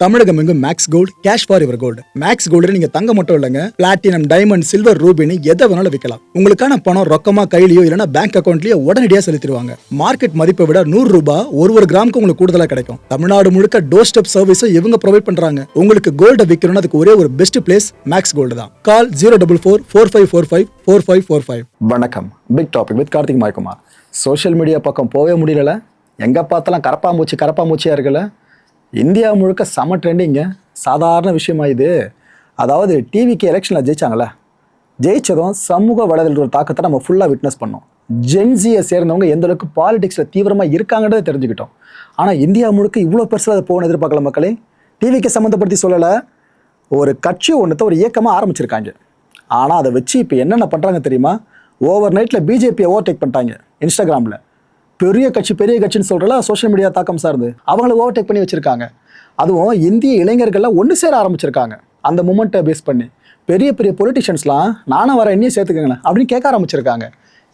தமிழகம் எங்கும் max gold cash for your gold. Max gold நீங்க தங்க மட்டும் இல்லைங்க, பிளாட்டினம், டைமண்ட், சில்வர், ரூபினி எதை வேணாலும் விற்கலாம். உங்களுக்கான பணம் ரொக்கமா கையிலயோ இல்லைன்னா பேங்க் அக்கௌண்ட்லயோ உடனடியாக செலுத்திடுவாங்க. மார்க்கெட் மதிப்பை விட 100 ரூபாய் ஒரு கிராமுக்கு உங்களுக்கு கூடுதலாக கிடைக்கும். தமிழ்நாடு முழுக்க டோர் ஸ்டெப் சர்வீஸும் இவங்க ப்ரொவைட் பண்றாங்க. உங்களுக்கு கோல்ட விற்கணும்னு அதுக்கு ஒரே ஒரு பெஸ்ட் பிளேஸ் மேக்ஸ் கோல்டு தான். கால் 04445454545. வணக்கம். Big topic with Karthik Maikumar. Social media பக்கம் போகவே முடியல. எங்க பார்த்தாலும் கரப்பாம்பூச்சியா இருக்குல்ல. இந்தியா முழுக்க செம ட்ரெண்டிங்க. சாதாரண விஷயமா இது. அதாவது டிவிக்கு எலெக்ஷனில் ஜெயிச்சாங்களே, ஜெயிச்சதும் சமூக வலைதள ஒரு தாக்கத்தை நம்ம ஃபுல்லாக விட்னஸ் பண்ணோம். ஜென்சியை சேர்ந்தவங்க எந்த அளவுக்கு பாலிடிக்ஸில் தீவிரமாக இருக்காங்கன்றதை தெரிஞ்சுக்கிட்டோம். ஆனால் இந்தியா முழுக்க இவ்வளோ பெருசாக அதை போகணும்னு எதிர்பார்க்கல மக்களே. டிவிக்கு சம்மந்தப்படுத்தி சொல்லலை, ஒரு கட்சி ஒன்றத்தை ஒரு இயக்கமாக ஆரம்பிச்சிருக்காங்க. ஆனால் அதை வச்சு இப்போ என்னென்ன பண்ணுறாங்க தெரியுமா? ஓவர் நைட்டில் பிஜேபியை ஓவர்டேக் பண்ணிட்டாங்க. இன்ஸ்டாகிராமில் பெரிய கட்சின்னு சொல்கிறல சோஷியல் மீடியா தாக்கம் சார்ந்து அவங்கள ஓவர்டேக் பண்ணி வச்சுருக்காங்க. அதுவும் இந்திய இளைஞர்கள்லாம் ஒன்று சேர ஆரம்பிச்சிருக்காங்க. அந்த மூமெண்ட்டை பேஸ் பண்ணி பெரிய பெரிய பொலிட்டிஷியன்ஸ்லாம் நானும் வர என்னையும் சேர்த்துக்கங்களேன் அப்படின்னு கேட்க ஆரம்பிச்சிருக்காங்க.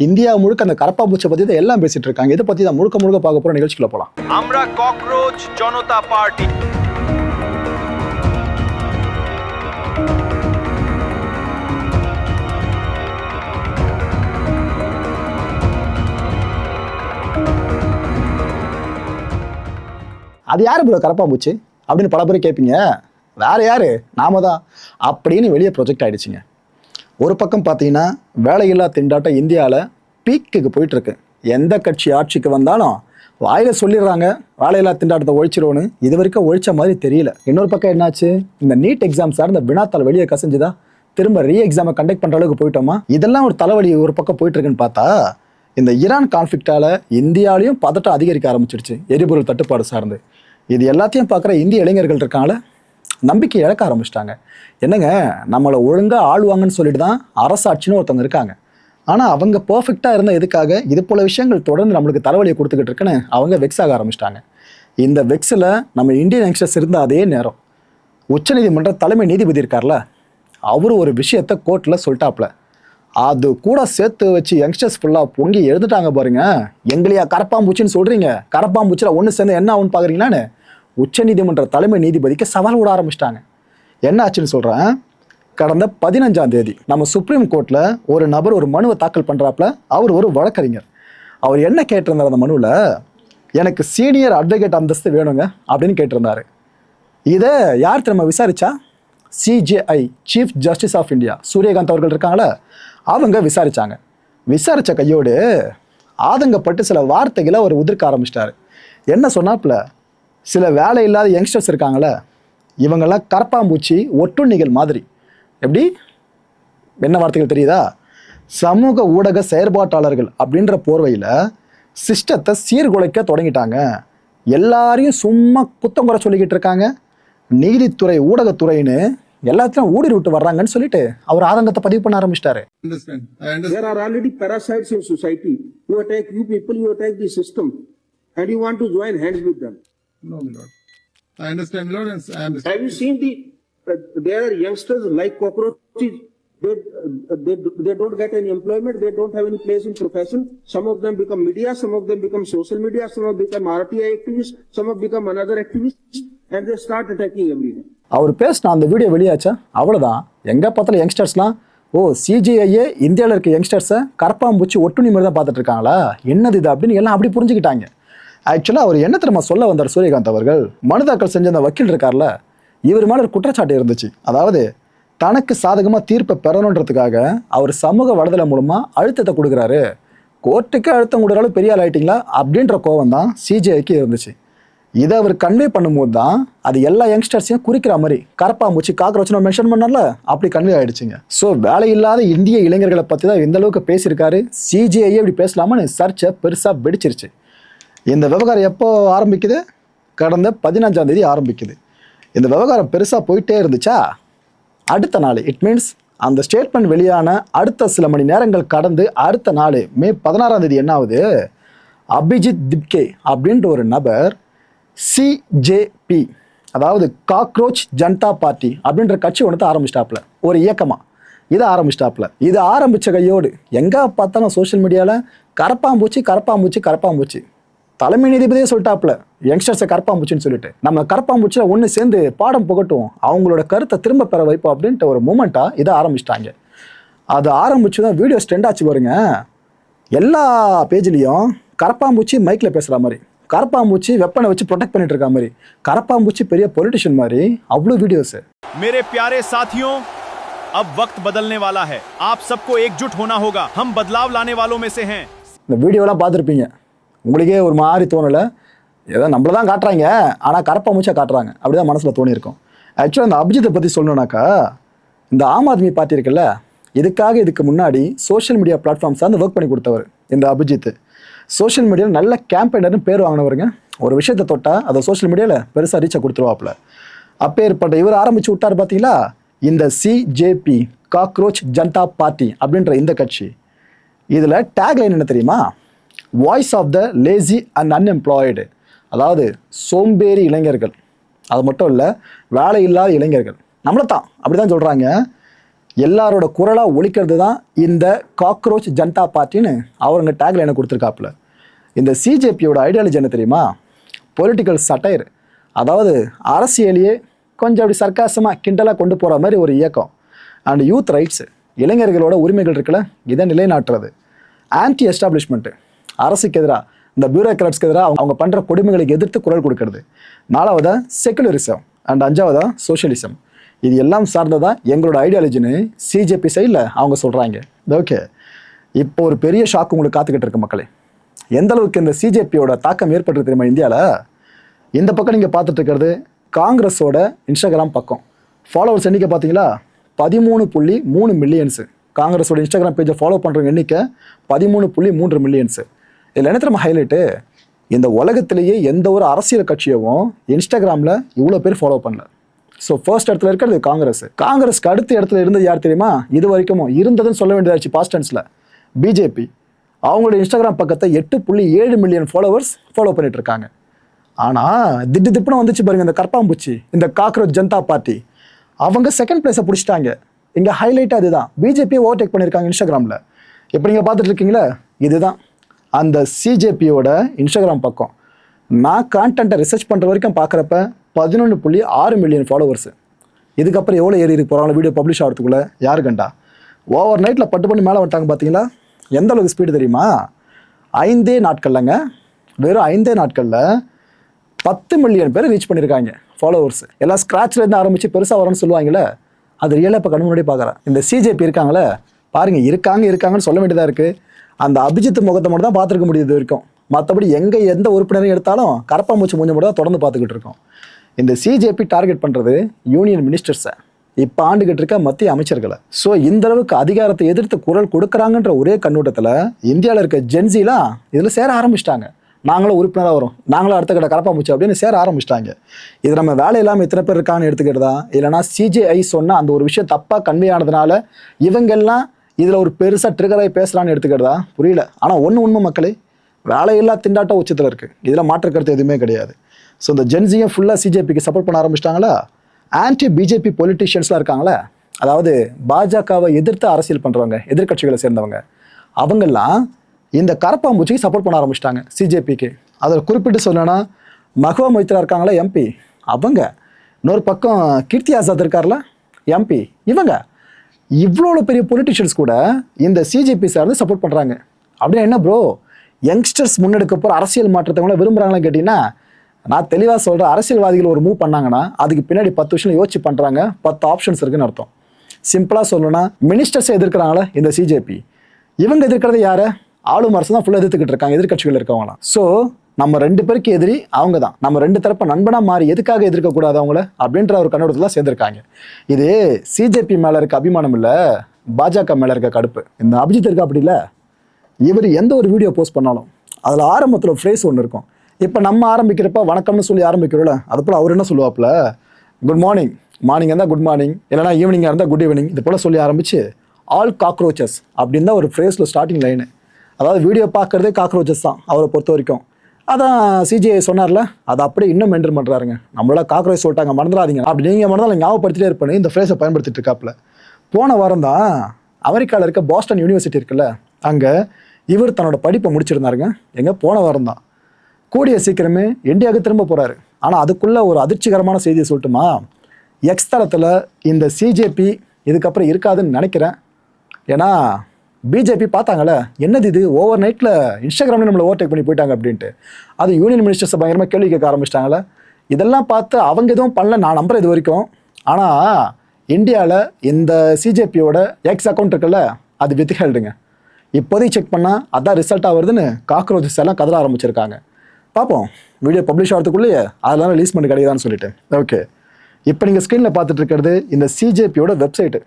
இந்தியா முழுக்க அந்த கரப்பாம்பூச்சை பற்றி தான் எல்லாம் பேசிட்டு இருக்காங்க. இதை பற்றி தான் முழுக்க பார்க்க போகிற நிகழ்ச்சிக்குள்ள போகலாம். আমরা ককরোচ জনতা পার্টি அது யாரு ப்ரோ கரப்பாம்பூச்சி அப்படின்னு பல பேர் கேட்பீங்க. வேற யாரு, நாம தான் அப்படின்னு வெளியே ப்ரொஜெக்ட் ஆயிடுச்சுங்க. ஒரு பக்கம் பார்த்தீங்கன்னா வேலையில்லா திண்டாட்டம் இந்தியாவில் பீக்குக்கு போயிட்டு இருக்கு. எந்த கட்சி ஆட்சிக்கு வந்தாலும் வாயில சொல்லிடுறாங்க வேலையில்லா திண்டாட்டத்தை ஒழிச்சிருவோன்னு. இது வரைக்கும் ஒழிச்ச மாதிரி தெரியல. இன்னொரு பக்கம் என்னாச்சு, இந்த நீட் எக்ஸாம் சார் இந்த வினாத்தால் வெளியே கசஞ்சுதா, திரும்ப ரீ எக்ஸாமை கண்டக்ட் பண்ணுற அளவுக்கு போயிட்டோமா? இதெல்லாம் ஒரு தலைவலி ஒரு பக்கம் போயிட்டு இருக்குன்னு பார்த்தா, இந்த ஈரான் கான்ஃப்ளிக்டால இந்தியாவிலையும் பதட்டம் அதிகரிக்க ஆரம்பிச்சிருச்சு, எரிபொருள் தட்டுப்பாடு சார்ந்து. இது எல்லாத்தையும் பார்க்குற இந்திய இளைஞர்கள் இருக்காங்கள, நம்பிக்கை இழக்க ஆரம்பிச்சிட்டாங்க. என்னங்க, நம்மளை ஒழுங்காக ஆளுவாங்கன்னு சொல்லிட்டு தான் அரசாட்சின்னு ஒருத்தவங்க இருக்காங்க. ஆனால் அவங்க பர்ஃபெக்டாக இருந்தால் எதுக்காக இது போல விஷயங்கள் தொடர்ந்து நம்மளுக்கு தலைவலியை கொடுத்துக்கிட்டு இருக்குன்னு அவங்க வெக்ஸ் ஆக ஆரம்பிச்சிட்டாங்க. இந்த வெக்ஸில் நம்ம இந்தியன் யங்ஸ்டர்ஸ் இருந்த அதே நேரம் உச்சநீதிமன்ற தலைமை நீதிபதி இருக்கார்ல, அவர் ஒரு விஷயத்தை கோர்ட்டில் சொல்லிட்டாப்ல. அது கூட சேர்த்து வச்சு யங்ஸ்டர்ஸ் ஃபுல்லாக பொங்கி எழுதுட்டாங்க பாருங்க. எங்களையா கரப்பாம்பூச்சின்னு சொல்கிறீங்க, கரப்பாம்பூச்சியில் ஒன்று சேர்ந்து என்ன ஆகுன்னு பார்க்குறீங்களான்னு உச்சநீதிமன்ற தலைமை நீதிபதிக்கு சவால் விட ஆரம்பிச்சிட்டாங்க. என்ன ஆச்சுன்னு சொல்கிறேன். கடந்த 15ஆம் தேதி நம்ம சுப்ரீம் கோர்ட்டில் ஒரு நபர் ஒரு மனுவை தாக்கல் பண்ணுறாப்புல. அவர் ஒரு வழக்கறிஞர். அவர் என்ன கேட்டிருந்தார் அந்த மனுவில், எனக்கு சீனியர் அட்வொகேட் அந்தஸ்து வேணுங்க அப்படின்னு கேட்டிருந்தாரு. இதை யார் திரும்ப விசாரிச்சா? CJI, chief justice of India Surya Kant அவர்கள் இருக்காங்களே, அவங்க விசாரித்தாங்க. விசாரித்த கையோடு ஆதங்கப்பட்டு சில வார்த்தைகளை அவர் உதிர்க்க ஆரம்பிச்சிட்டாரு. என்ன சொன்னாப்புல, சில வேலை இல்லாத யங்ஸ்டர்ஸ் இருக்காங்களே, இவங்கெல்லாம் கரப்பாம்பூச்சி ஒட்டுண்ணிகள் மாதிரி. எப்படி, என்ன வார்த்தைகள் தெரியுதா? சமூக ஊடக செயற்பாட்டாளர்கள் அப்படின்ற போர்வையில் சிஸ்டத்தை சீர்குலைக்க தொடங்கிட்டாங்க. எல்லாரையும் சும்மா குத்தம் குறை சொல்லிக்கிட்டு இருக்காங்க. நீதித்துறை, ஊடகத்துறைன்னு எல்லாத்தையும் ஊடுருவி விட்டு வர்றாங்கன்னு சொல்லிட்டு அவர் ஆதங்கத்தை பதிவு பண்ண ஆரம்பிச்சிட்டாரு. There are already parasites in society who attack you people, you attack the system, and you want to join hands with them. No, my lord. I understand, Lord. I understand. Have you seen there are youngsters like cockroaches. They don't get any employment. They don't have any place in profession. Some of them become media. Some of them become social media. Some of them become RTI activists. Some of them become another activists, and they start attacking everyone. அவர் பேசின அந்த video வெளியாச்சா, அவ்வளோதான். எங்கே பார்த்தாலும் யங்ஸ்டர்ஸ்லாம், ஓ சிஜிஐயே இந்தியாவில் இருக்க யங்ஸ்டர்ஸை கரப்பாம்பூச்சி ஒட்டுணி மாதிரி தான் பார்த்துட்டு இருக்காங்களா, என்னது இது அப்படின்னு எல்லாம் அப்படி புரிஞ்சுக்கிட்டாங்க. ஆக்சுவலாக அவர் என்ன தெரியுமா சொல்ல வந்தார் சூரியகாந்த் அவர்கள்? மனு தாக்கல் செஞ்ச அந்த வக்கீல் இருக்கார்ல, இவர் மேலே ஒரு குற்றச்சாட்டு இருந்துச்சு. அதாவது தனக்கு சாதகமாக தீர்ப்பை பெறணுன்றதுக்காக அவர் சமூக வலைதளம் மூலமாக அழுத்தத்தை கொடுக்குறாரு. கோர்ட்டுக்கு அழுத்தம் கொடுக்குறாலும் பெரிய ஆள் ஆயிட்டிங்களா அப்படின்ற கோவம் தான் சிஜிஐக்கு இருந்துச்சு. இதை அவர் கன்வே பண்ணும்போது தான் அது எல்லா யங்ஸ்டர்ஸையும் குறிக்கிற மாதிரி கரப்பாம்பூச்சி காக்ரோச்னு மென்ஷன் பண்ணல, அப்படி கன்வே ஆயிடுச்சுங்க. ஸோ வேலையில்லாத இந்திய இளைஞர்களை பற்றி தான் இந்த அளவுக்கு பேசியிருக்காரு. சிஜிஐயே இப்படி பேசலாமான்னு சர்ச்சை பெருசாக வெடிச்சிருச்சு. இந்த விவகாரம் எப்போ ஆரம்பிக்குது? கடந்த 15ஆம் தேதி ஆரம்பிக்குது. இந்த விவகாரம் பெருசாக போயிட்டே இருந்துச்சா, அடுத்த நாள், இட் மீன்ஸ் அந்த ஸ்டேட்மெண்ட் வெளியான அடுத்த சில மணி நேரங்கள் கடந்து அடுத்த நாள் மே 16ஆம் தேதி என்ன ஆகுது, அபிஜித் திப்கே அப்படின்ற ஒரு நபர் சிஜேபி, அதாவது காக்ரோச் ஜனதா பார்ட்டி அப்படின்ற கட்சி ஒன்று ஆரம்பிச்சிட்டாப்புல, ஒரு இயக்கமாக இதை ஆரம்பிச்சிட்டாப்புல. இது ஆரம்பித்த கையோடு எங்கே பார்த்தாலும் சோஷியல் மீடியாவில் கரப்பாம்பூச்சி தலைமை நீதிபதியே சொல்லிட்டாப்ல யங்ஸ்டர்ஸை கரப்பாம்பூச்சின்னு சொல்லிட்டு, நம்ம கரப்பாம்பூச்சியில் ஒன்று சேர்ந்து பாடம் புகட்டும், அவங்களோட கருத்தை திரும்ப பெற வைப்போம் அப்படின்ட்டு ஒரு மூமெண்ட்டாக இதை ஆரம்பிச்சிட்டாங்க. அது ஆரம்பிச்சு தான் வீடியோ ஸ்ட்ரெண்ட் ஆச்சு பாருங்க. எல்லா பேஜ்லேயும் கரப்பாம்பூச்சி மைக்கில் பேசுகிற மாதிரி, கரப்பாம்பூச்சி வெப்பனை வச்சு ப்ரொடெக்ட் பண்ணிட்டு இருக்க மாதிரி, கரப்பாம்பூச்சி பெரிய பொலிட்டிஷியன் மாதிரி அவ்வளோ வீடியோஸ். मेरे प्यारे साथियों, अब वक्त बदलने वाला है. आप सबको एकजुट होना होगा. हम बदलाव लाने वालों में से हैं. இந்த வீடியோலாம் பார்த்துருப்பீங்க, உங்களுக்கே ஒரு மாதிரி தோணலை, ஏதோ நம்மள தான் காட்டுறாங்க ஆனால் கரப்பாம்பூச்சியாக காட்டுறாங்க அப்படிதான் மனசில் தோணியிருக்கும். ஆக்சுவலாக இந்த அபிஜித்தை பற்றி சொல்லணுன்னாக்கா, இந்த ஆம் ஆத்மி பார்ட்டி இருக்குல்ல, இதுக்கு முன்னாடி சோஷியல் மீடியா பிளாட்ஃபார்ம்ஸ் வந்து ஒர்க் பண்ணி கொடுத்தவர் இந்த அபிஜித். சோஷியல் மீடியாவில் நல்ல கேம்பெயினர்னு பேர் வாங்கினவருங்க. ஒரு விஷயத்தை தொட்டால் அதை சோஷியல் மீடியாவில் பெருசாக ரீச்சை கொடுத்துருவாப்புல. அப்பேற்பட்ட இவர் ஆரம்பித்து விட்டார் பார்த்தீங்களா இந்த சிஜேபி, காக்ரோச் ஜனதா பார்ட்டி அப்படின்ற இந்த கட்சி. இதில் டேக்லைன் என்ன தெரியுமா? Voice of the lazy and unemployed, அதாவது சோம்பேறி இளைஞர்கள். அது மட்டும் இல்லை, வேலை இல்லாத இளைஞர்கள் நம்மளை தான் அப்படி தான் சொல்கிறாங்க. எல்லாரோட குரலாக ஒலிக்கிறது தான் இந்த காக்ரோச் ஜனதா பார்ட்டின்னு அவருங்க டேக்லைனை கொடுத்துருக்காப்புல. இந்த சிஜேபியோட ஐடியாலஜி என்ன தெரியுமா? பொலிட்டிக்கல் சட்டையர், அதாவது அரசியலையே கொஞ்சம் அப்படி சர்க்காசமாக கிண்டலாக கொண்டு போகிற மாதிரி ஒரு இயக்கம். அண்ட் யூத் ரைட்ஸு, இளைஞர்களோட உரிமைகள் இருக்குல்ல, இதை நிலைநாட்டுறது. ஆன்டி எஸ்டாப்ளிஷ்மெண்ட்டு, அரசுக்கு எதிராக, இந்த பியூரோக்ராட்ஸ்க்கு எதிராக அவங்க பண்ணுற கொடுமைகளுக்கு எதிர்த்து குரல் கொடுக்கறது. 4வதா செக்குலரிசம் அண்ட் 5வதா சோஷியலிசம். இது எல்லாம் சார்ந்ததான் எங்களோட ஐடியாலஜின்னு சிஜேபி சைடில் அவங்க சொல்கிறாங்க. ஓகே, இப்போ ஒரு பெரிய ஷாக் உங்களுக்கு காத்துக்கிட்டு இருக்கு மக்களே. எந்த அளவுக்கு இந்த சிஜேபியோட தாக்கம் ஏற்பட்டு தெரியுமா இந்தியாவில்? இந்த பக்கம் நீங்கள் பார்த்துட்டு இருக்கிறது காங்கிரஸோட இன்ஸ்டாகிராம் பக்கம். ஃபாலோவர்ஸ் எண்ணிக்கை பார்த்தீங்களா? 13.3 மில்லியன்ஸு. காங்கிரஸோட இன்ஸ்டாகிராம் பேஜை ஃபாலோ பண்ணுற எண்ணிக்கை 13.3 மில்லியன்ஸு. இதில் என்ன தெரியுமா ஹைலைட்டு? இந்த உலகத்திலேயே எந்த ஒரு அரசியல் கட்சியவும் இன்ஸ்டாகிராமில் இவ்வளோ பேர் ஃபாலோ பண்ணல. ஸோ ஃபர்ஸ்ட் இடத்துல இருக்கிறது காங்கிரஸ். காங்கிரஸ்க்கு அடுத்த இடத்துல இருந்தது யார் தெரியுமா? இது வரைக்கும் இருந்ததுன்னு சொல்ல வேண்டியதாச்சு பாஸ்ட் டென்ஸில் பிஜேபி. அவங்களோட இன்ஸ்டாகிராம் பக்கத்தை 8.7 மில்லியன் ஃபாலோவர்ஸ் ஃபாலோ பண்ணிட்டு இருக்காங்க. ஆனால் திப்புன்னு வந்துச்சு பாருங்க இந்த கரப்பாம்பூச்சி, இந்த காக்ரோச் ஜனதா பார்ட்டி. அவங்க செகண்ட் பிளேஸை பிடிச்சிட்டாங்க. இங்கே ஹைலைட்டாக அதுதான், பிஜேபியை ஓவர்டேக் பண்ணியிருக்காங்க இன்ஸ்டாகிராமில். இப்போ நீங்கள் பார்த்துட்டு இருக்கீங்களா, இதுதான் அந்த சிஜேபியோட இன்ஸ்டாகிராம் பக்கம். நான் கான்டென்ட்டை ரிசர்ச் பண்ணுற வரைக்கும் பார்க்குறப்ப 11.6 மில்லியன் ஃபாலோவர்ஸு. இதுக்கப்புறம் எவ்வளோ ஏறி இருக்கு போகிறாங்களோ வீடியோ பப்ளிஷ் ஆகிறதுக்குள்ளே யாரு கண்டா? ஓவர் நைட்டில் பட்டு பண்ணி மேலே வந்துட்டாங்க பார்த்தீங்களா? எந்த அளவுக்கு ஸ்பீடு தெரியுமா? 5 நாட்கள்லங்க, வெறும் 5 நாட்களில் 10 மில்லியன் பேர் ரீச் பண்ணியிருக்காங்க ஃபாலோவர்ஸ். எல்லாம் ஸ்க்ராட்ச்லேருந்து ஆரம்பித்து பெருசாக வரும்னு சொல்லுவாங்களே, அது ரியலாக இப்போ கண்ணு முன்னாடி பார்க்குறேன். இந்த சிஜேபி இருக்காங்களே பாருங்கள், இருக்காங்கன்னு சொல்ல வேண்டியதாக இருக்குது. அந்த அபிஜித் முகத்தை மட்டும் தான் பார்த்துருக்க முடியுது வரைக்கும். மற்றபடி எங்கே எந்த உறுப்பினரையும் எடுத்தாலும் கரப்பாம்பூச்சி மூஞ்சி மட்டும் தான் தொடர்ந்து பார்த்துக்கிட்டு இருக்கோம். இந்த சிஜேபி டார்கெட் பண்ணுறது யூனியன் மினிஸ்டர்ஸை, இப்போ ஆண்டுகிட்டு இருக்க மத்திய அமைச்சர்களை. ஸோ இந்த அளவுக்கு அதிகாரத்தை எதிர்த்து குரல் கொடுக்குறாங்கன்ற ஒரே கண்ணோட்டத்தில் இந்தியாவில் இருக்க ஜென்சிலாம் இதில் சேர ஆரம்பிச்சிட்டாங்க. நாங்களும் உறுப்பினராக வரும், நாங்களும் அடுத்த கட்ட கரப்பாம்பூச்சி அப்படின்னு சேர ஆரம்பிச்சிட்டாங்க. இது நம்ம வேலை இல்லாமல் இத்தனை பேர் இருக்காங்கன்னு எடுத்துக்கிட்டதா, இல்லைனா சிஜேஐ சொன்னால் அந்த ஒரு விஷயம் தப்பாக கன்வே ஆனதுனால இவங்கெல்லாம் இதில் ஒரு பெருசாக ட்ரிகராகி பேசுகிறான்னு எடுத்துக்கிட்டதா புரியல. ஆனால் உண்மை மக்களே, வேலையில்லா திண்டாட்டம் உச்சத்தில் இருக்குது, இதில் மாற்றுக்கிறது எதுவுமே கிடையாது. ஸோ இந்த ஜென்சியை ஃபுல்லாக சிஜேபிக்கு சப்போர்ட் பண்ண ஆரம்பிச்சிட்டாங்களா? ஆன்டி பிஜேபி பொலிட்டிஷியன்ஸ்லாம் இருக்காங்களே, அதாவது பாஜகவை எதிர்த்து அரசியல் பண்ணுறவங்க, எதிர்கட்சிகளை சேர்ந்தவங்க, அவங்கெல்லாம் இந்த கரப்பாம்பூச்சிக்கு சப்போர்ட் பண்ண ஆரம்பிச்சிட்டாங்க சிஜேபிக்கு. அதில் குறிப்பிட்டு சொல்லணும்னா மஹுவா மொய்த்ரா இருக்காங்களா எம்பி, அவங்க. இன்னொரு பக்கம் கீர்த்தி ஆசாத் இருக்கார்ல எம்பி, இவங்க. இவ்வளோ பெரிய பொலிட்டிஷியன்ஸ் கூட இந்த சிஜேபி சார்ந்து சப்போர்ட் பண்ணுறாங்க. அப்படின்னா என்ன ப்ரோ, யங்ஸ்டர்ஸ் முன்னெடுக்க போகிற அரசியல் மாற்றத்தை விரும்புகிறாங்களான்னு கேட்டிங்கன்னா, நான் தெளிவாக சொல்கிறேன், அரசியல்வாதிகள் ஒரு மூவ் பண்ணாங்கன்னா அதுக்கு பின்னாடி 10 விஷயம் யோசிச்சு பண்ணுறாங்க, 10 ஆப்ஷன்ஸ் இருக்குன்னு அர்த்தம். சிம்பிளாக சொல்லணும்னா மினிஸ்டர்ஸை எதிர்க்கிறாங்களே இந்த சிஜேபி, இவங்க எதிர்க்கிறது யாரை? ஆளும் அரசு தான் ஃபுல்லாக எதிர்த்துக்கிட்டு இருக்காங்க, எதிர்கட்சிகள் இருக்கவங்களாம். ஸோ நம்ம 2 பேருக்கு எதிரி அவங்க தான், நம்ம 2 தரப்பு நண்பனாக மாறி எதுக்காக எதிர்க்கக்கூடாது அவங்கள அப்படின்ற ஒரு கண்ணோட்டத்தில் சேர்ந்துருக்காங்க. இது சிஜேபி மேலே இருக்க அபிமானம் இல்லை, பாஜக மேலே இருக்க கடுப்பு. இந்த அபிஜித் இருக்கா அப்படி இல்லை, இவர் எந்த ஒரு வீடியோ போஸ்ட் பண்ணாலும் அதில் ஆரம்பத்தில் ஃப்ரேஸ் ஒன்று இருக்கும். இப்போ நம்ம ஆரம்பிக்கிறப்ப வணக்கம்னு சொல்லி ஆரம்பிக்கிறோம்ல, அது போல் அவர் என்ன சொல்லுவாப்புல, குட் மார்னிங், மார்னிங் இருந்தால் குட் மார்னிங், இல்லைனா ஈவினிங்காக இருந்தால் குட் ஈவினிங், இது போல் சொல்லி ஆரம்பித்து ஆல் காக்ரோச்சஸ் அப்படின்னு தான் ஒரு ஃப்ரேஸில் ஸ்டார்டிங் லைனு. அதாவது வீடியோ பார்க்குறதே காக்ரோச்சஸ் தான் அவரை பொறுத்த வரைக்கும். அதான் சிஜிஐ சொன்னார்ல, அதை அப்படியே இன்னும் மெயின்டைன் பண்ணுறாருங்க. நம்மளால காக்ரோச் சொல்லிட்டாங்க மறந்துடாதீங்க, அப்படி நீங்கள் மறந்தாலும் ஞாபகப்படுத்திட்டே இருப்பேன்னு இந்த ஃப்ரேஸை பயன்படுத்திட்டு இருக்காப்புல. போன வாரம் தான் அமெரிக்காவில் இருக்க பாஸ்டன் யூனிவர்சிட்டி இருக்குல்ல, அங்கே இவர் தன்னோட படிப்பை முடிச்சிருந்தாருங்க. எங்கே போன வாரம் தான் கூடிய சீக்கிரமே இந்தியாவுக்கு திரும்ப போகிறாரு. ஆனால் அதுக்குள்ளே ஒரு அதிர்ச்சிகரமான செய்தியை சொல்லட்டுமா? எக்ஸ் தளத்தில் இந்த சிஜேபி இதுக்கப்புறம் இருக்காதுன்னு நினைக்கிறேன். ஏன்னா பிஜேபி பார்த்தாங்களே, என்னது இது ஓவர் நைட்டில் இன்ஸ்டாகிராமில் நம்மளை ஓவர்டேக் பண்ணி போயிட்டாங்க அப்படின்ட்டு. அது யூனியன் மினிஸ்டர்ஸ் பயங்கரமாக கேள்வி கேட்க ஆரம்பிச்சிட்டாங்களே. இதெல்லாம் பார்த்து அவங்க எதுவும் பண்ணல, நான் நம்புறேன் இது வரைக்கும். ஆனால் இந்தியாவில் இந்த சிஜேபியோட எக்ஸ் அக்கௌண்ட் இருக்குல்ல, அது வித்ஹெல்டுங்க. இப்போதைக்கு செக் பண்ணால் அதான் ரிசல்ட்டாக வருதுன்னு காக்ரோச்சஸ் எல்லாம் கதற ஆரம்பிச்சிருக்காங்க. பார்ப்போம் வீடியோ பப்ளிஷ் ஆகிறதுக்குள்ளேயே அதெல்லாம் ரிலீஸ் பண்ணி கிடைக்குதான்னு சொல்லிட்டு. ஓகே, இப்போ நீங்கள் ஸ்க்ரீனில் பார்த்துட்டு இருக்கிறது இந்த சிஜேபியோட வெப்சைட்டு.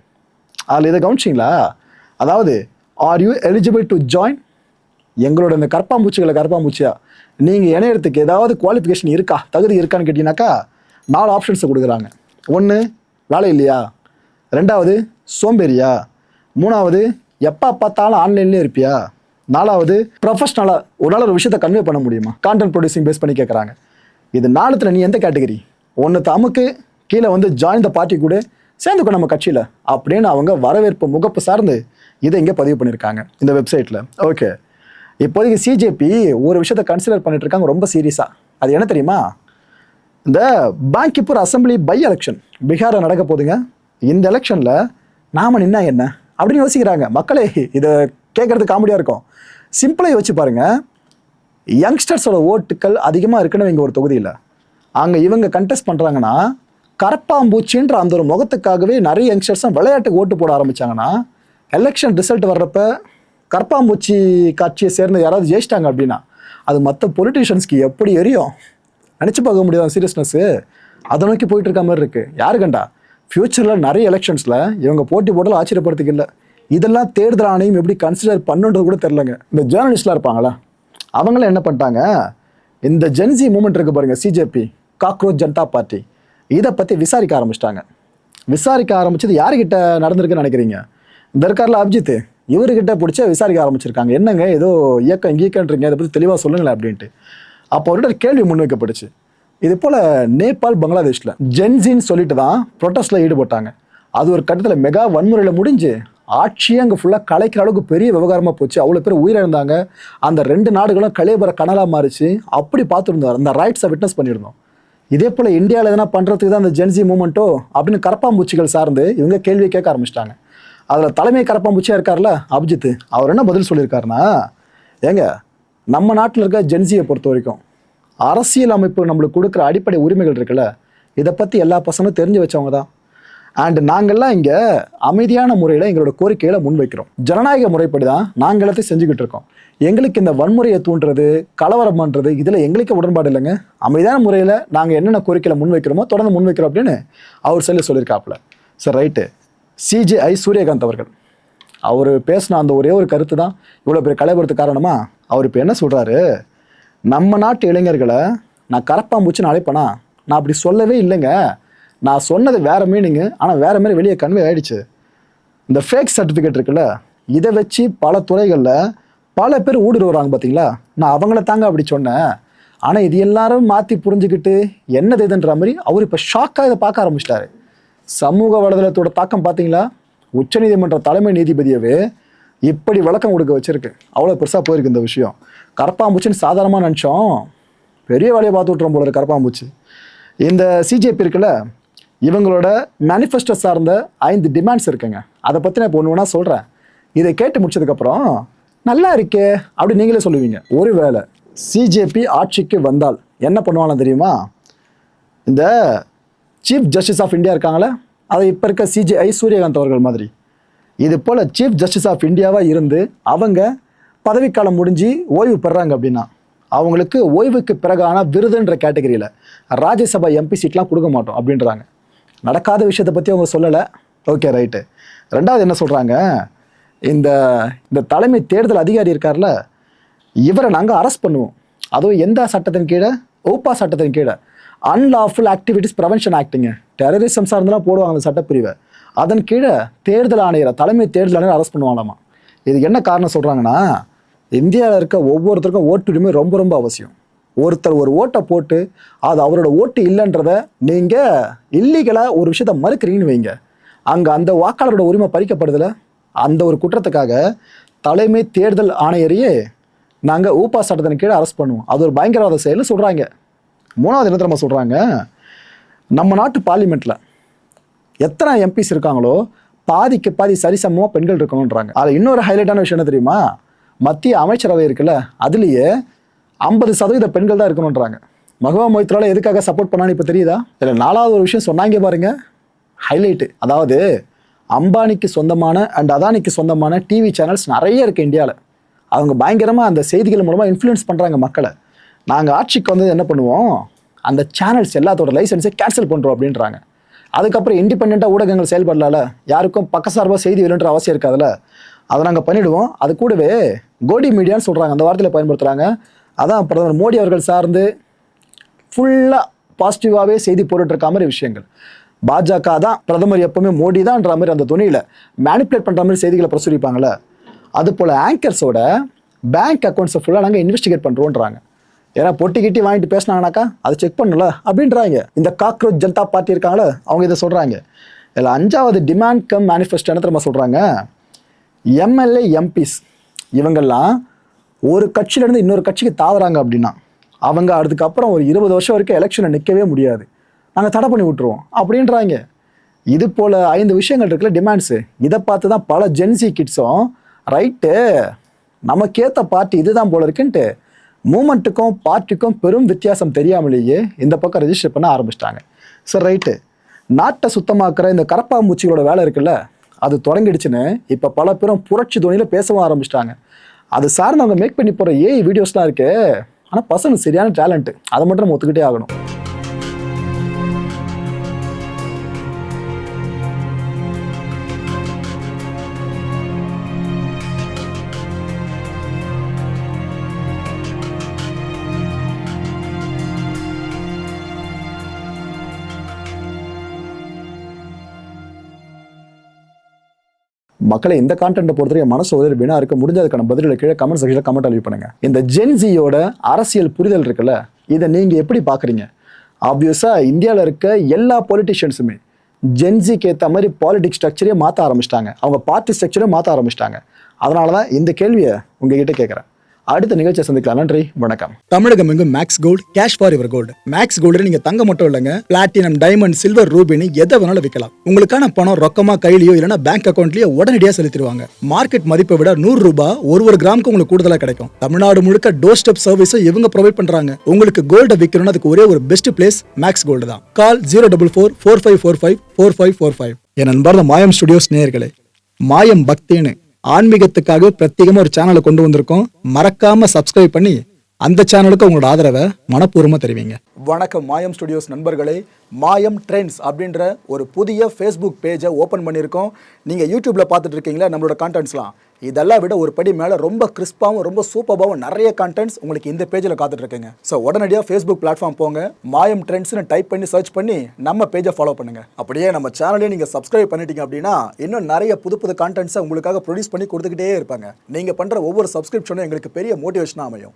அதில் இதை கவனிச்சிங்களா? அதாவது are you eligible to join, எங்களோட இந்த கரப்பாம்பூச்சியா நீங்கள் இணையறதுக்கு ஏதாவது குவாலிஃபிகேஷன் இருக்கா, தகுதி இருக்கான்னு கேட்டிங்கனாக்கா 4 ஆப்ஷன்ஸை கொடுக்குறாங்க. 1 வேலை இல்லையா, 2வது சோம்பேறியா, 3வது எப்போ பார்த்தாலும் ஆன்லைன்லேயே இருப்பியா, 4வது ப்ரொஃபஷ்னலாக ஒரு விஷயத்தை கன்வே பண்ண முடியுமா, கான்டென்ட் ப்ரொடியூசிங் பேஸ் பண்ணி கேட்குறாங்க. இது 4த்துல நீ எந்த கேட்டகரி? 1 அமுக்கு கீழே வந்து ஜாயின் த பார்ட்டி கூட சேர்ந்துக்கும் நம்ம கட்சியில் அப்படின்னு அவங்க வரவேற்பு முகப்பு சார்ந்து இதை இங்கே பதிவு பண்ணியிருக்காங்க இந்த வெப்சைட்டில். ஓகே, இப்போதைக்கு சிஜேபி ஒரு விஷயத்தை கன்சிடர் பண்ணிட்டு இருக்காங்க ரொம்ப சீரியஸாக. அது என்ன தெரியுமா? இந்த பாங்கிப்பூர் அசம்பிளி பை எலெக்ஷன் பீகாரில் நடக்க போதுங்க. இந்த எலெக்ஷனில் நாம நின்னா என்ன அப்படின்னு யோசிக்கிறாங்க மக்களே. இதை கேட்கறதுக்கு காமெடியாக இருக்கும். சிம்பிளாக யோசிச்சு பாருங்க, யங்ஸ்டர்ஸோட ஓட்டுக்கள் அதிகமாக இருக்குன்னு இங்கே ஒரு தொகுதியில் அங்கே இவங்க கண்டெஸ்ட் பண்ணுறாங்கன்னா, கரப்பாம்பூச்சின்ற அந்த ஒரு முகத்துக்காகவே நிறைய யங்ஸ்டர்ஸும் விளையாட்டுக்கு ஓட்டு போட ஆரம்பித்தாங்கன்னா, எலெக்ஷன் ரிசல்ட் வர்றப்ப கரப்பாம்பூச்சி கட்சியை சேர்ந்து யாராவது ஜெயிச்சிட்டாங்க அப்படின்னா அது மற்ற பொலிட்டீஷியன்ஸ்க்கு எப்படி எரியும் நினச்சி பார்க்க முடியாது. சீரியஸ்னஸ்ஸு அதை நோக்கி போயிட்டு இருக்க மாதிரி இருக்குது. யாரு கண்டா ஃப்யூச்சரில் நிறைய எலெக்ஷன்ஸில் இவங்க போட்டி போட்டாலும் ஆச்சரியப்படுறதுக்கு இல்லை. இதெல்லாம் தேர்தல் ஆணையம் எப்படி கன்சிடர் பண்ணுன்றது கூட தெரிலங்க. இந்த ஜேர்னலிஸ்ட்லாம் இருப்பாங்களா, அவங்களும் என்ன பண்ணிட்டாங்க, இந்த ஜென்சி மூமெண்ட் இருக்குது பாருங்கள், சிஜேபி காக்ரோச் ஜனதா பார்ட்டி, இதை பற்றி விசாரிக்க ஆரம்பிச்சிட்டாங்க. விசாரிக்க ஆரம்பிச்சது யாருக்கிட்ட நடந்திருக்குன்னு நினைக்கிறீங்க? இந்த இருக்கார்ல அபிஜித், இவர்கிட்ட பிடிச்ச விசாரிக்க ஆரம்பிச்சிருக்காங்க. என்னங்க ஏதோ இயக்கன்றீங்க, இதை பற்றி தெளிவாக சொல்லுங்களேன் அப்படின்ட்டு. அப்போ அவர்கிட்ட ஒரு கேள்வி முன்வைக்கப்பட்டுச்சு. இது போல் நேபாள் பங்களாதேஷில் ஜென்சின்னு சொல்லிட்டு தான் ப்ரொட்டஸ்ட்டில் ஈடுபட்டாங்க. அது ஒரு கட்டத்தில் மெகா வன்முறையில் முடிஞ்சு ஆட்சியே அங்கே ஃபுல்லாக கலைக்கிற அளவுக்கு பெரிய விவகாரமாக போச்சு. அவ்வளோ பேர் உயிரிழந்தாங்க. அந்த 2 நாடுகளும் கலைபர கனலாக மாறிச்சு. அப்படி பார்த்துருந்தோம், அந்த ரைட்ஸை விட்னஸ் பண்ணியிருந்தோம். இதே போல் இந்தியாவில் எதனா பண்ணுறதுக்கு தான் அந்த ஜென்சி மூமெண்ட்டோ அப்படின்னு கரப்பாம்பூச்சிகள் சார்ந்து இவங்க கேள்வி கேட்க ஆரம்பிச்சிட்டாங்க. அதில் தலைமை கரப்பாம்பூச்சியாக இருக்கார்ல அபிஜித், அவர் என்ன பதில் சொல்லியிருக்காருன்னா, ஏங்க நம்ம நாட்டில் இருக்க ஜென்சியை பொறுத்த வரைக்கும் அரசியல் அமைப்பு நம்மளுக்கு கொடுக்குற அடிப்படை உரிமைகள் இருக்குல்ல, இதை பற்றி எல்லா பசங்களும் தெரிஞ்சு வச்சவங்க தான். அண்ட் நாங்கள்லாம் இங்கே அமைதியான முறையில் எங்களோட கோரிக்கைகளை முன்வைக்கிறோம். ஜனநாயக முறைப்படி தான் நாங்கள் எல்லாத்தையும் செஞ்சுக்கிட்டு இருக்கோம். எங்களுக்கு இந்த வன்முறையை தூண்டுறது, கலவரம் பண்ணுறது, இதில் எங்களுக்கு உடன்பாடு இல்லைங்க. அமைதியான முறையில் நாங்கள் என்னென்ன கோரிக்கைகளை முன்வைக்கிறோமோ தொடர்ந்து முன்வைக்கிறோம் அப்படின்னு அவர் சொல்லியிருக்காப்புல. சரி, ரைட்டு. சிஜேஐ சூரியகாந்த் அவர்கள் அவர் பேசின அந்த ஒரே ஒரு கருத்து தான் இவ்வளோ பெரிய கலவரத்துக்கு காரணமா. அவர் இப்போ என்ன சொல்கிறாரு, நம்ம நாட்டு இளைஞர்களை நான் கரப்பாம்பூச்சின்னு அழைப்பேனா? நான் அப்படி சொல்லவே இல்லைங்க. நான் சொன்னது வேறு மீனிங்கு, ஆனால் வேறு மாதிரி வெளியே கன்வே ஆகிடுச்சு. இந்த ஃபேக் சர்டிஃபிகேட் இருக்குல்ல, இதை வச்சு பல துறைகளில் பல பேர் ஊடுருவாங்க பார்த்தீங்களா. நான் அவங்கள தாங்க அப்படி சொன்னேன். ஆனால் இது எல்லாரும் மாற்றி புரிஞ்சுக்கிட்டு என்னது இதுன்ற மாதிரி அவர் இப்போ ஷாக்காக இதை பார்க்க ஆரம்பிச்சிட்டாரு. சமூக வலைதளத்தோட தாக்கம் பார்த்தீங்களா? உச்சநீதிமன்ற தலைமை நீதிபதியவே இப்படி விளக்கம் கொடுக்க வச்சிருக்கு. அவ்வளோ பெருசாக போயிருக்கு இந்த விஷயம். கரப்பாம்பூச்சின்னு சாதாரணமாக நினச்சோம், பெரிய வேலையை பார்த்து விட்றோம் போல கரப்பாம்பூச்சி. இந்த சிஜேபி இருக்குல்ல, இவங்களோட மேனிஃபெஸ்டோ சார்ந்த 5 டிமாண்ட்ஸ் இருக்குங்க. அதை பற்றி நான் இப்போ ஒன்று ஒன்றா சொல்கிறேன். இதை கேட்டு முடிச்சதுக்கப்புறம் நல்லா இருக்கே அப்படி நீங்களே சொல்லுவீங்க. ஒருவேளை சிஜேபி ஆட்சிக்கு வந்தால் என்ன பண்ணுவாங்க தெரியுமா? இந்த சீஃப் ஜஸ்டிஸ் ஆஃப் இந்தியா இருக்காங்களே, அதை இப்போ இருக்க சிஜேஐ சூரியகாந்த் அவர்கள் மாதிரி இது போல் சீஃப் ஜஸ்டிஸ் ஆஃப் இந்தியாவாக இருந்து அவங்க பதவிக்காலம் முடிஞ்சு ஓய்வு பெறாங்க அப்படின்னா அவங்களுக்கு ஓய்வுக்கு பிறகான விருதுன்ற கேட்டகரியில் ராஜ்யசபா எம்பி சீட்லாம் கொடுக்க மாட்டோம் அப்படின்றாங்க. நடக்காத விஷயத்தை பற்றி அவங்க சொல்லலை. Okay, right. 2வது என்ன சொல்கிறாங்க, இந்த தலைமை தேர்தல் அதிகாரி இருக்கார்ல, இவரை நாங்கள் அரெஸ்ட் பண்ணுவோம். அதுவும் எந்த சட்டத்தின் கீழே? ஓப்பா சட்டத்தின் கீழே, அன்லாஃபுல் ஆக்டிவிட்டிஸ் ப்ரிவென்ஷன் ஆக்டிங்க. டெரரிசம் சார்ந்தெல்லாம் போடுவாங்க அந்த சட்டப்பிரிவை. அதன் கீழே தேர்தல் ஆணையரை, தலைமை தேர்தல் ஆணையரை அரெஸ்ட் பண்ணுவாங்களாமா. இது என்ன காரணம் சொல்கிறாங்கன்னா, இந்தியாவில் இருக்க ஒவ்வொருத்தருக்கும் ஓட்டுரிமை ரொம்ப ரொம்ப அவசியம். ஒருத்தர் ஒரு ஓட்டை போட்டு அது அவரோட ஓட்டு இல்லைன்றத நீங்கள் இல்லீகலாக ஒரு விஷயத்த மறுக்கிறீங்கன்னு வைங்க, அங்கே அந்த வாக்காளரோட உரிமை பறிக்கப்படுதில்ல. அந்த ஒரு குற்றத்துக்காக தலைமை தேர்தல் ஆணையரையே நாங்கள் ஊப்பா சட்டத்தின் கீழே அரெஸ்ட் பண்ணுவோம். அது ஒரு பயங்கரவாத செயல்னு சொல்கிறாங்க. மூணாவது என்ன தெரியுமா சொல்கிறாங்க, நம்ம நாட்டு பார்லிமெண்ட்டில் எத்தனை எம்பிஸ் இருக்காங்களோ பாதிக்கு பாதி சரிசமமாக பெண்கள் இருக்கணுன்றாங்க. அதில் இன்னொரு ஹைலைட்டான விஷயம் என்ன தெரியுமா, மத்திய அமைச்சரவை இருக்குல்ல, அதுலேயே 50% பெண்கள் தான் இருக்கணுன்றாங்க. மஹுவா மொய்த்ரால எதுக்காக சப்போர்ட் பண்ணான்னு இப்போ தெரியுதா? இதில் 4வது ஒரு விஷயம் சொன்னாங்க பாருங்க, ஹைலைட்டு. அதாவது அம்பானிக்கு சொந்தமான அண்ட் அதானிக்கு சொந்தமான டிவி சேனல்ஸ் நிறைய இருக்குது இந்தியாவில். அவங்க பயங்கரமாக அந்த செய்திகள் மூலமாக இன்ஃப்ளூயன்ஸ் பண்ணுறாங்க மக்களை. நாங்கள் ஆட்சிக்கு வந்து என்ன பண்ணுவோம், அந்த சேனல்ஸ் எல்லாத்தோட லைசன்ஸை கேன்சல் பண்ணுறோம் அப்படின்றாங்க. அதுக்கப்புறம் இண்டிபெண்ட்டாக ஊடகங்கள் செயல்படலால, யாருக்கும் பக்கசார்பாக செய்தி வேணுன்ற அவசியம் இருக்காதுல்ல, அதை நாங்கள் பண்ணிவிடுவோம். அது கூடவே கோடி மீடியான்னு சொல்கிறாங்க, அந்த வார்த்தையில் பயன்படுத்துகிறாங்க. அதான் பிரதமர் மோடி அவர்கள் சார்ந்து ஃபுல்லாக பாசிட்டிவாகவே செய்தி போட்டுட்ருக்க மாதிரி விஷயங்கள். பாஜக தான் பிரதமர் எப்பவுமே மோடி தான்ன்ற மாதிரி அந்த துணியில் மேனிப்புலேட் பண்ணுற மாதிரி செய்திகளை பிரசுரிப்பாங்களே, அது போல் ஆங்கர்ஸோட பேங்க் அக்கௌண்ட்ஸை ஃபுல்லாக நாங்கள் இன்வெஸ்டிகேட் பண்ணுறோன்றாங்க. ஏன்னா பொட்டி கிட்டி வாங்கிட்டு பேசினாங்கனாக்கா அதை செக் பண்ணல அப்படின்றாங்க. இந்த காக்ரோச் ஜனதா பார்ட்டி இருக்காங்களே, அவங்க இதை சொல்கிறாங்க. இதில் 5வது டிமாண்ட் கம் மேனிஃபெஸ்டோ என்ன தெரியுமா சொல்கிறாங்க, எம்எல்ஏ எம்பிஸ் இவங்கெல்லாம் ஒரு கட்சியிலேருந்து இன்னொரு கட்சிக்கு தாவுறாங்க அப்படின்னா அவங்க அதுக்கப்புறம் ஒரு 20 வருஷம் வரைக்கும் எலெக்ஷனை நிற்கவே முடியாது, நாங்கள் தடை பண்ணி விட்டுருவோம் அப்படின்றாங்க. இது போல் 5 விஷயங்கள் இருக்குல்ல டிமாண்ட்ஸு, இதை பார்த்து தான் பல ஜென்சி கிட்ஸும் ரைட்டு நமக்கேற்ற பார்ட்டி இதுதான் போல இருக்குன்ட்டு மூமெண்ட்டுக்கும் பார்ட்டிக்கும் பெரும் வித்தியாசம் தெரியாமலேயே இந்த பக்கம் ரெஜிஸ்டர் பண்ண ஆரம்பிச்சிட்டாங்க. சரி ரைட்டு, நாட்டை சுத்தமாக்குற இந்த கரப்பாம்பூச்சிகளோட வேலை இருக்குல்ல, அது தொடங்கிடுச்சுன்னு இப்போ பல பேரும் புரட்சி துணியில் பேசவும் ஆரம்பிச்சிட்டாங்க. அது சார்ந்து அவங்க மேக் பண்ணி போகிற ஏஐ வீடியோஸ்லாம் இருக்கு. ஆனால் பசங்க சரியான டேலண்ட்டு, அதை மட்டும் நம்ம ஒத்துக்கிட்டே ஆகணும். மக்களை இந்த கான்டென்ட்டை பொறுத்தவரை மனசு உதவினா இருக்க முடிஞ்சதுக்கான பதில்களை கீழே கமெண்ட் செக்ஷனில் கமெண்ட் அழிவு பண்ணுங்க. இந்த ஜென்சியோட அரசியல் புரிதல் இருக்குல்ல, இதை நீங்கள் எப்படி பார்க்குறீங்க? ஆப்வியஸாக இந்தியாவில் இருக்க எல்லா பொலிட்டிஷியன்ஸுமே ஜென்சிக்கு ஏற்ற மாதிரி பாலிடிக்ஸ் ஸ்ட்ரக்சரே மாற்ற ஆரம்பிச்சிட்டாங்க, அவங்க பார்ட்டி ஸ்ட்ரக்சரே மாற்ற ஆரம்பிச்சிட்டாங்க. அதனால தான் இந்த கேள்வியை உங்ககிட்ட கேட்குறேன். அடுத்த நிகழ்ச்சியை சந்திக்கலாம். நன்றி, வணக்கம். தமிழகம் எங்கும் max gold, cash for your gold. Max gold நீங்க தங்கம் மட்டும் இல்லைங்க, பிளாட்டினம், டைமண்ட், சில்வர், ரூபினி எதை வேணாலும் விற்கலாம். உங்களுக்கான பணம் ரொக்கமா கையிலயோ இல்லைன்னா பேங்க் அக்கௌண்ட்லயோ உடனடியாக செலுத்திடுவாங்க. மார்க்கெட் மதிப்பை விட 100 ரூபாய் ஒரு கிராமுக்கு உங்களுக்கு கூடுதலாக கிடைக்கும். தமிழ்நாடு முழுக்க டோர் ஸ்டெப் சர்வீஸை இவங்க ப்ரொவைட் பண்றாங்க. உங்களுக்கு கோல்டை விற்கணும்னு அதுக்கு ஒரே ஒரு பெஸ்ட் பிளேஸ் மேக்ஸ் கோல்டு தான். கால் 04445454545. என் அன்பார்ந்த மாயம் ஸ்டுடியோஸ் நேயர்களே, மாயம் பக்தின்னு ஆன்மீகத்துக்காக பிரத்யேகமா ஒரு சேனலை கொண்டு வந்திருக்கோம். மறக்காம சப்ஸ்கிரைப் பண்ணி அந்த சேனலுக்கு உங்களோட ஆதரவை மனப்பூர்வமாக தெரிவிங்க. வணக்கம் மாயம் ஸ்டுடியோஸ் நண்பர்களே. மாயம் ட்ரெண்ட்ஸ் அப்படின்ற ஒரு புதிய ஃபேஸ்புக் பேஜை ஓப்பன் பண்ணியிருக்கோம். நீங்கள் யூடியூப்பில் பார்த்துட்டு இருக்கீங்களா நம்மளோட கான்டென்ட்ஸ்லாம், இதெல்லாம் விட ஒரு படி மேலே ரொம்ப கிறிஸ்பாகவும் ரொம்ப சூப்பராகவும் நிறைய கான்டென்ட்ஸ் உங்களுக்கு இந்த பேஜில் காத்துட்ருக்குங்க. ஸோ உடனடியாக ஃபேஸ்புக் பிளாட்ஃபார்ம் போங்க, மாயம் ட்ரெண்ட்ஸ்னு டைப் பண்ணி சர்ச் பண்ணி நம்ம பேஜை ஃபாலோ பண்ணுங்கள். அப்படியே நம்ம சேனலையும் நீங்கள் சப்ஸ்கிரைப் பண்ணிட்டீங்க அப்படின்னா இன்னும் நிறைய புது கான்டென்ட்ஸை உங்களுக்காக ப்ரொடியூஸ் பண்ணி கொடுத்துக்கிட்டே இருப்பாங்க. நீங்கள் பண்ணுற ஒவ்வொரு சப்ஸ்கிரிப்ஷனும் எங்களுக்கு பெரிய மோட்டிவேஷனாக அமையும்.